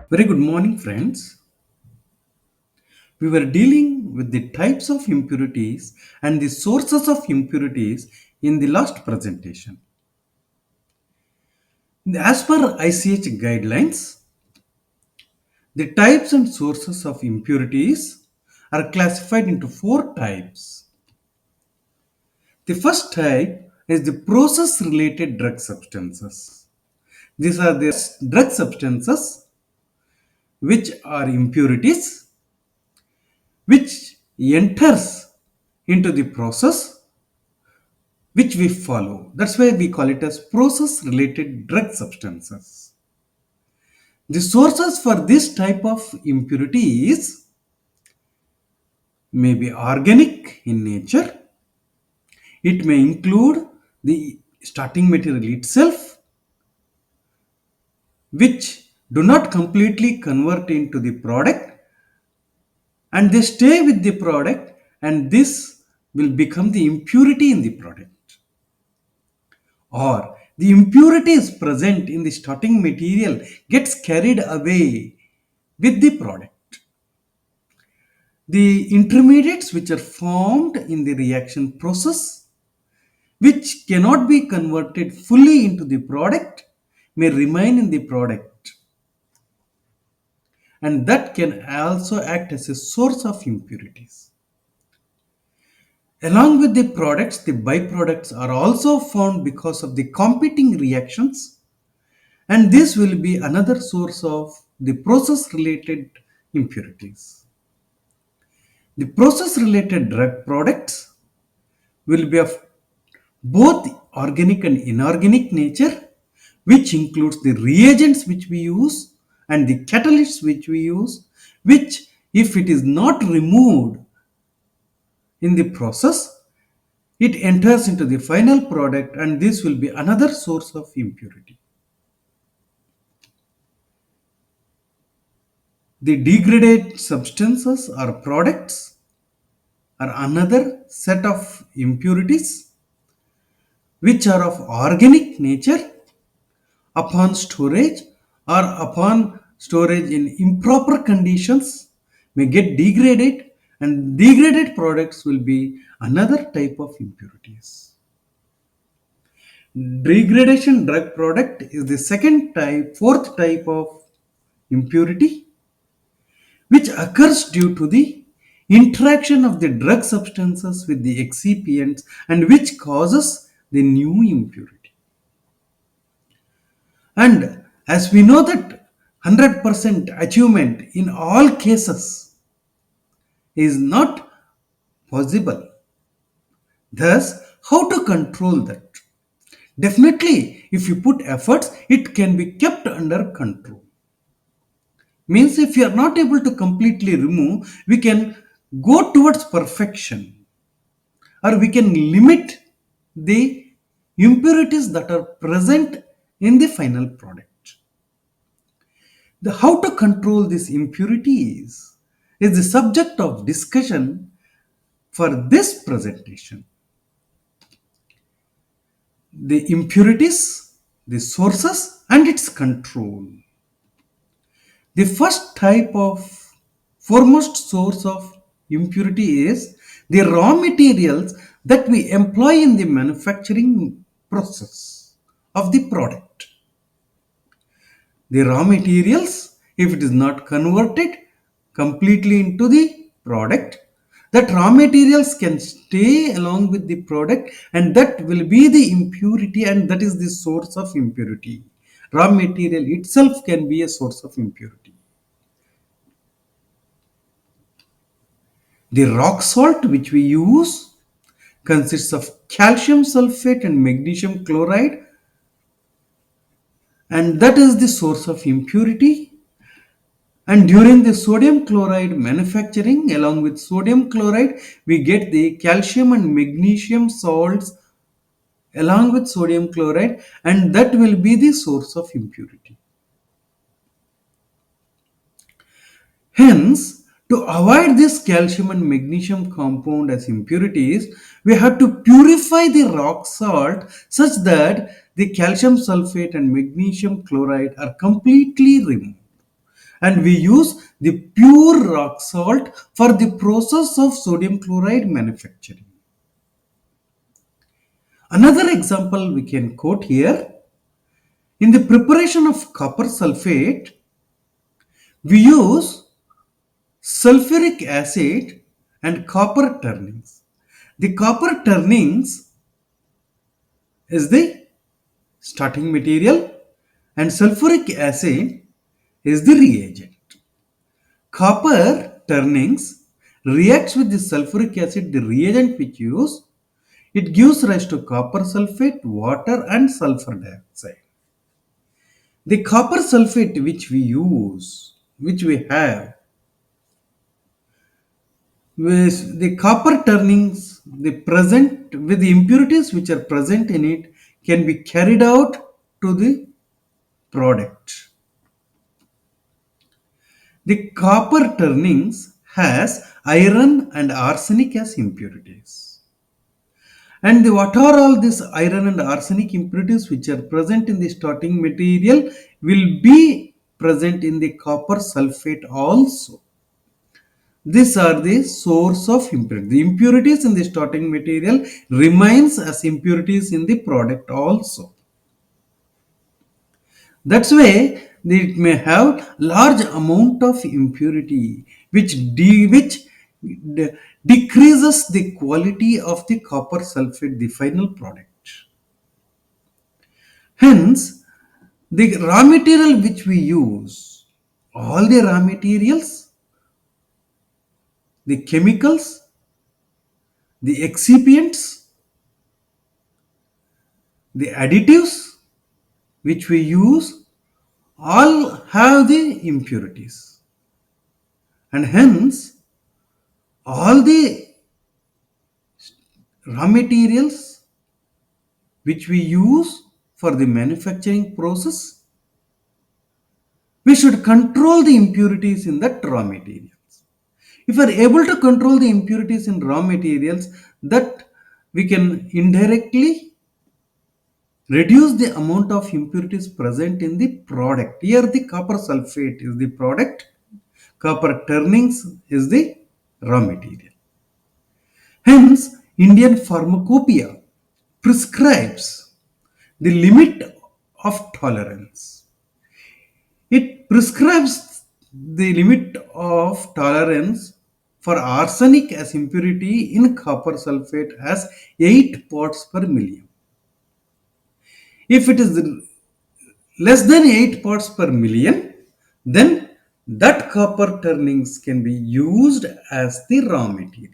Very good morning, friends. We were dealing with the types of impurities and the sources of impurities in the last presentation. As per ICH guidelines, the types and sources of impurities are classified into four types. The first type is the process related drug substances. These are the drug substances which are impurities which enters into the process which we follow. That's why we call it as process related drug substances. The sources for this type of impurity is may be organic in nature. It may include the starting material itself, which do not completely convert into the product and they stay with the product, and this will become the impurity in the product. Or the impurities present in the starting material gets carried away with the product. The intermediates which are formed in the reaction process, which cannot be converted fully into the product, may remain in the product, and that can also act as a source of impurities. Along with the products, the byproducts are also found because of the competing reactions, and this will be another source of the process related impurities. The process related drug products will be of both organic and inorganic nature, which includes the reagents which we use and the catalysts which we use, which, if it is not removed in the process, it enters into the final product, and this will be another source of impurity. The degraded substances or products are another set of impurities which are of organic nature. Upon storage or upon storage in improper conditions may get degraded, and degraded products will be another type of impurities. Degradation drug product is the fourth type of impurity which occurs due to the interaction of the drug substances with the excipients and which causes the new impurity. And as we know that 100% achievement in all cases is not possible. Thus, how to control that? Definitely, if you put efforts, it can be kept under control. Means if you are not able to completely remove, we can go towards perfection, or we can limit the impurities that are present in the final product. The how to control these impurities is the subject of discussion for this presentation. The impurities, the sources, and its control. The first type of foremost source of impurity is the raw materials that we employ in the manufacturing process of the product. The raw materials, if it is not converted completely into the product, that raw materials can stay along with the product, and that will be the impurity, and that is the source of impurity. Raw material itself can be a source of impurity. The rock salt which we use consists of calcium sulfate and magnesium chloride, and that is the source of impurity. And during the sodium chloride manufacturing, along with sodium chloride, we get the calcium and magnesium salts along with sodium chloride, and that will be the source of impurity. Hence, to avoid this calcium and magnesium compound as impurities, we have to purify the rock salt such that the calcium sulfate and magnesium chloride are completely removed. And we use the pure rock salt for the process of sodium chloride manufacturing. Another example we can quote here, in the preparation of copper sulfate, we use sulfuric acid and copper turnings. The copper turnings is the starting material and sulfuric acid is the reagent. Copper turnings reacts with the sulfuric acid, the reagent which use, it gives rise to copper sulfate, water and sulfur dioxide. The copper sulfate which we use, which we have, with the copper turnings, the present with the impurities which are present in it can be carried out to the product. The copper turnings has iron and arsenic as impurities. And what are all these iron and arsenic impurities which are present in the starting material will be present in the copper sulfate also. These are the source of impurity. The impurities in the starting material remains as impurities in the product also. That's why it may have large amount of impurity which decreases the quality of the copper sulfate, the final product. Hence, the raw material which we use, all the raw materials, the chemicals, the excipients, the additives which we use, all have the impurities. And hence, all the raw materials which we use for the manufacturing process, we should control the impurities in that raw materials. If we are able to control the impurities in raw materials, that we can indirectly reduce the amount of impurities present in the product. Here the copper sulfate is the product, copper turnings is the raw material. Hence, Indian pharmacopoeia prescribes the limit of tolerance. It prescribes the limit of tolerance for arsenic as impurity in copper sulfate as 8 parts per million. If it is less than 8 parts per million, then that copper turnings can be used as the raw material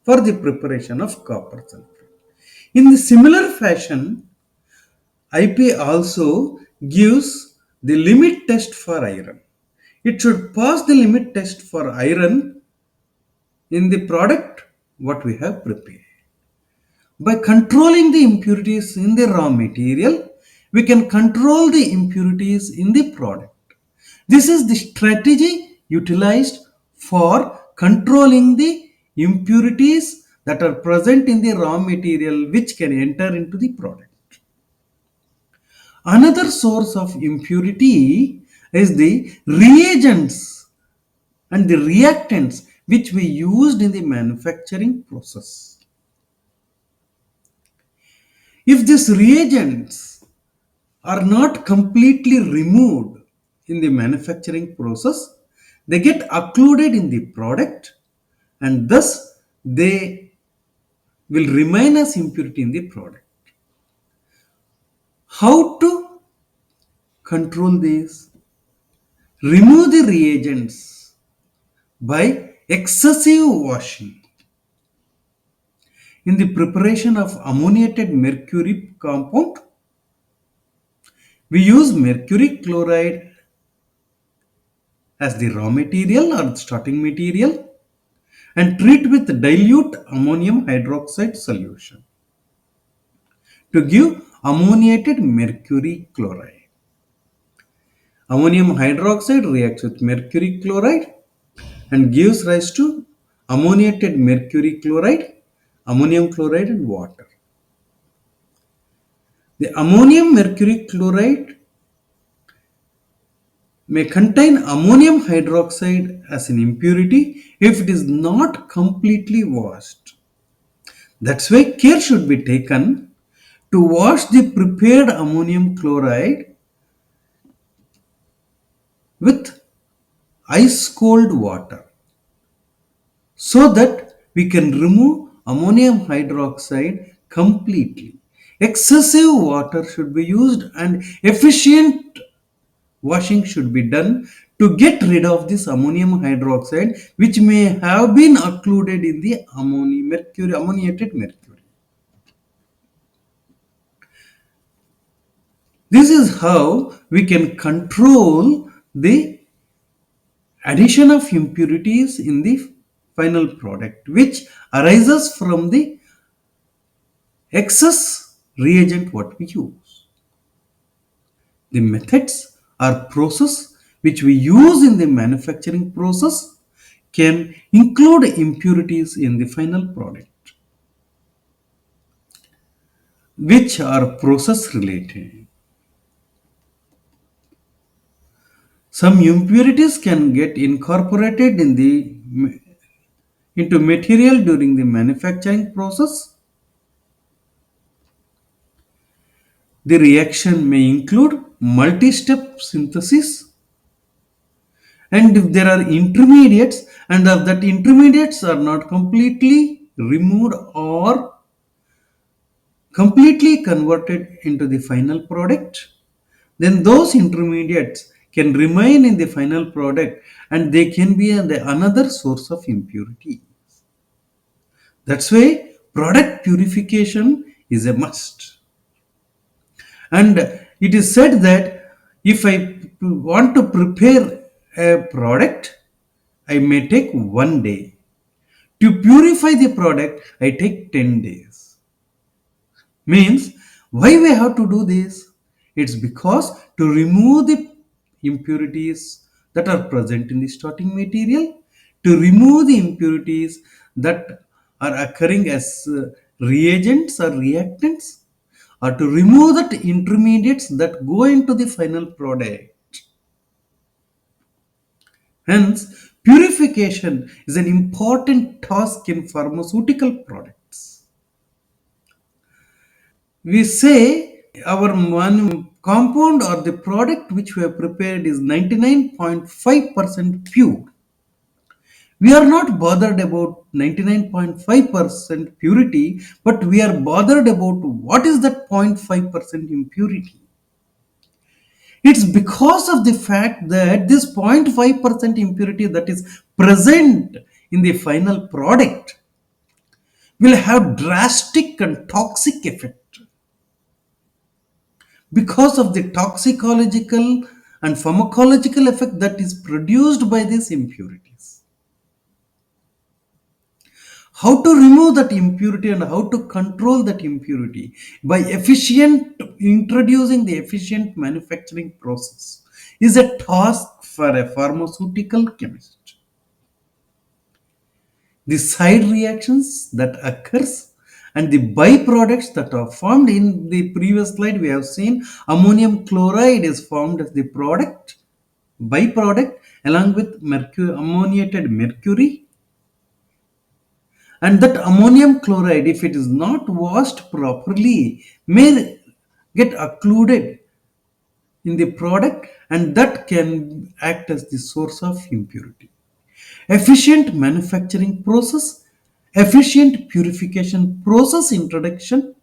for the preparation of copper sulfate. In the similar fashion, IP also gives the limit test for iron. It should pass the limit test for iron in the product what we have prepared. By controlling the impurities in the raw material, we can control the impurities in the product. This is the strategy utilized for controlling the impurities that are present in the raw material which can enter into the product. Another source of impurity is the reagents and the reactants which we used in the manufacturing process. If these reagents are not completely removed in the manufacturing process, they get occluded in the product and thus they will remain as impurity in the product. How to control this? Remove the reagents by excessive washing. In the preparation of ammoniated mercury compound, we use mercury chloride as the raw material or starting material and treat with dilute ammonium hydroxide solution to give ammoniated mercury chloride. Ammonium hydroxide reacts with mercury chloride and gives rise to ammoniated mercury chloride, ammonium chloride and water. The ammonium mercury chloride may contain ammonium hydroxide as an impurity if it is not completely washed. That's why care should be taken to wash the prepared ammonium chloride with ice cold water so that we can remove ammonium hydroxide completely. Excessive water should be used and efficient washing should be done to get rid of this ammonium hydroxide which may have been occluded in the ammoniated mercury. This is how we can control the addition of impurities in the final product which arises from the excess reagent what we use. The methods or process which we use in the manufacturing process can include impurities in the final product which are process related. Some impurities can get incorporated into material during the manufacturing process. The reaction may include multi-step synthesis, and if there are intermediates and if that intermediates are not completely removed or completely converted into the final product, then those intermediates can remain in the final product and they can be another source of impurity. That's why product purification is a must. And it is said that if I want to prepare a product, I may take 1 day. To purify the product, I take 10 days. Means, why we have to do this? It's because to remove the impurities that are present in the starting material, to remove the impurities that are occurring as reagents or reactants, or to remove that intermediates that go into the final product. Hence, purification is an important task in pharmaceutical products. We say our compound or the product which we have prepared is 99.5% pure. We are not bothered about 99.5% purity, but we are bothered about what is that 0.5% impurity. It's because of the fact that this 0.5% impurity that is present in the final product will have drastic and toxic effect because of the toxicological and pharmacological effect that is produced by these impurities. How to remove that impurity and how to control that impurity by introducing the efficient manufacturing process is a task for a pharmaceutical chemist. The side reactions that occurs and the byproducts that are formed in the previous slide we have seen ammonium chloride is formed as the product byproduct along with ammoniated mercury, and that ammonium chloride if it is not washed properly may get occluded in the product and that can act as the source of impurity. Efficient manufacturing process, efficient purification process introduction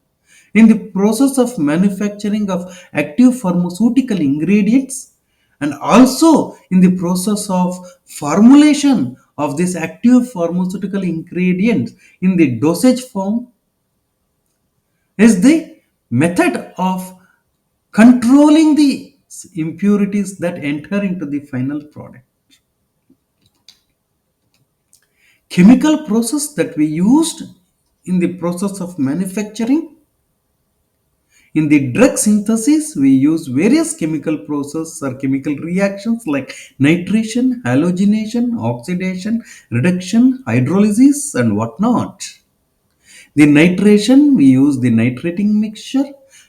in the process of manufacturing of active pharmaceutical ingredients and also in the process of formulation of this active pharmaceutical ingredients in the dosage form is the method of controlling the impurities that enter into the final product. Chemical process that we used in the process of manufacturing. In the drug synthesis, we use various chemical processes or chemical reactions like nitration, halogenation, oxidation, reduction, hydrolysis, and whatnot. The nitration, we use the nitrating mixture.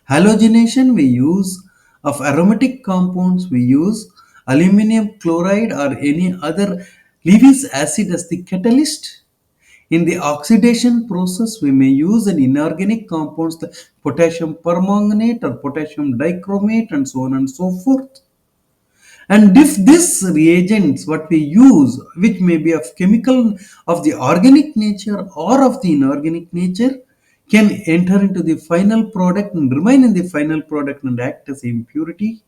Halogenation, we use of aromatic compounds, we use aluminum chloride or any other Lewis acid as the catalyst. In the oxidation process, we may use an inorganic compounds, the potassium permanganate or potassium dichromate, and so on and so forth. And if this reagents what we use, which may be of chemical of the organic nature or of the inorganic nature, can enter into the final product and remain in the final product and act as impurity.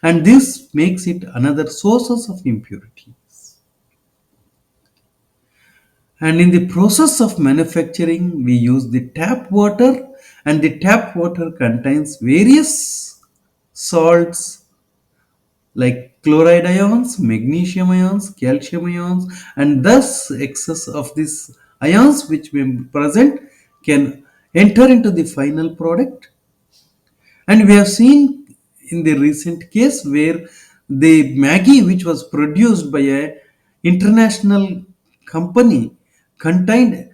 And this makes it another sources of impurity. And in the process of manufacturing, we use the tap water, and the tap water contains various salts like chloride ions, magnesium ions, calcium ions, and thus excess of these ions which when present can enter into the final product. And we have seen in the recent case where the Maggie which was produced by a international company contained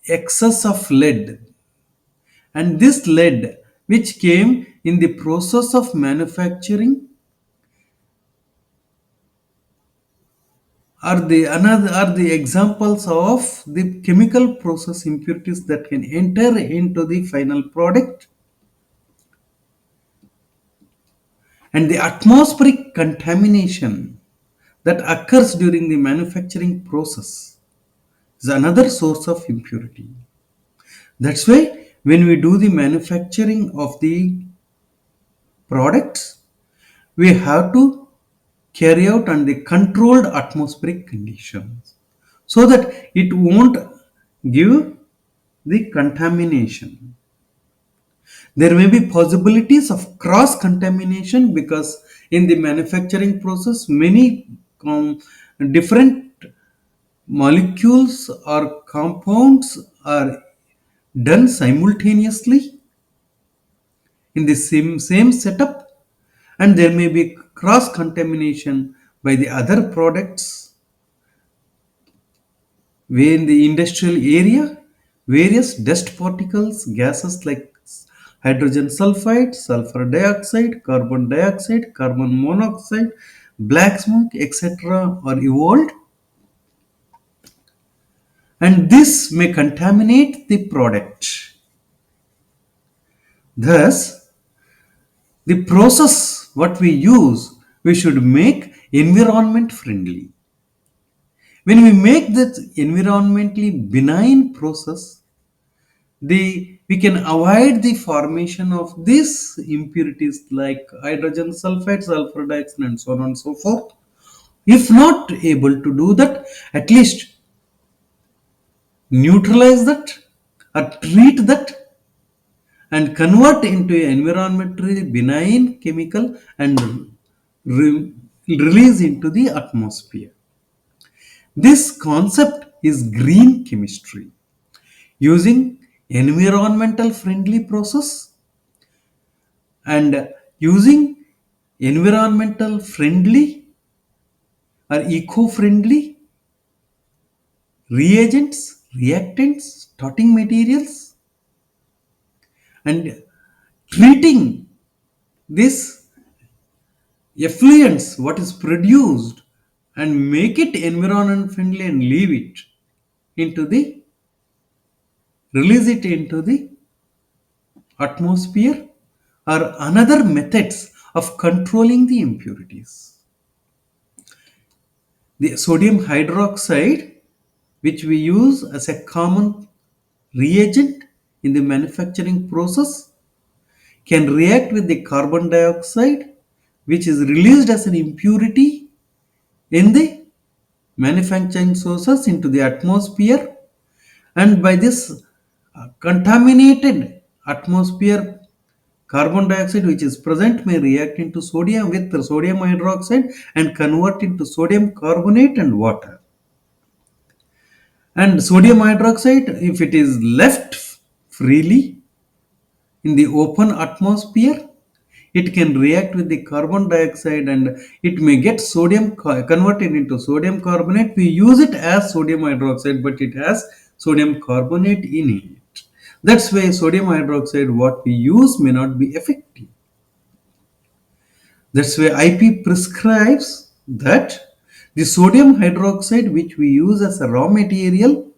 excess of lead, and this lead which came in the process of manufacturing are the examples of the chemical process impurities that can enter into the final product. And the atmospheric contamination that occurs during the manufacturing process is another source of impurity. That's why when we do the manufacturing of the products, we have to carry out under the controlled atmospheric conditions so that it won't give the contamination. There may be possibilities of cross contamination because in the manufacturing process many different molecules or compounds are done simultaneously in the same setup, and there may be cross contamination by the other products where in the industrial area various dust particles gases like hydrogen sulfide, sulfur dioxide, carbon monoxide, black smoke, etc. are evolved, and this may contaminate the product. Thus, the process what we use, we should make environment friendly. When we make that environmentally benign process, we can avoid the formation of these impurities like hydrogen sulfide, sulfur dioxide, and so on and so forth. If not able to do that, at least neutralize that or treat that and convert into an environmentally benign chemical and release into the atmosphere. This concept is green chemistry. Using environmental friendly process and using environmental friendly or eco-friendly reagents, reactants, starting materials, and treating this effluents what is produced and make it environment friendly and leave it into the release it into the atmosphere are another methods of controlling the impurities. The sodium hydroxide, which we use as a common reagent in the manufacturing process, can react with the carbon dioxide, which is released as an impurity in the manufacturing sources into the atmosphere, and by this contaminated atmosphere carbon dioxide which is present may react into sodium with the sodium hydroxide and convert into sodium carbonate and water. And sodium hydroxide, if it is left freely in the open atmosphere, it can react with the carbon dioxide and it may get converted into sodium carbonate. We use it as sodium hydroxide, but it has sodium carbonate in it. That's why sodium hydroxide what we use may not be effective. That's why IP prescribes that the sodium hydroxide which we use as a raw material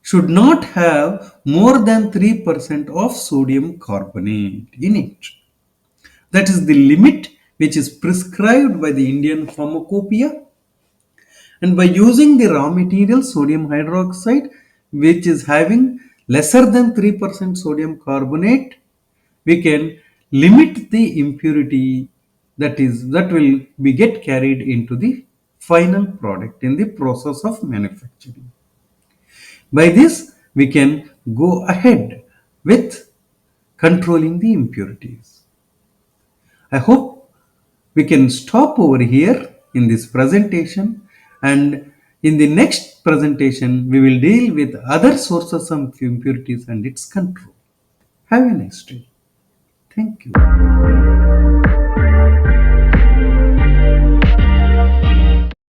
should not have more than 3% of sodium carbonate in it. That is the limit which is prescribed by the Indian Pharmacopoeia. And by using the raw material sodium hydroxide, which is having lesser than 3% sodium carbonate, we can limit the impurity that will be get carried into the final product in the process of manufacturing. By this, we can go ahead with controlling the impurities. I hope we can stop over here in this presentation, and in the next presentation we will deal with other sources of impurities and its control. Have a nice day. Thank you.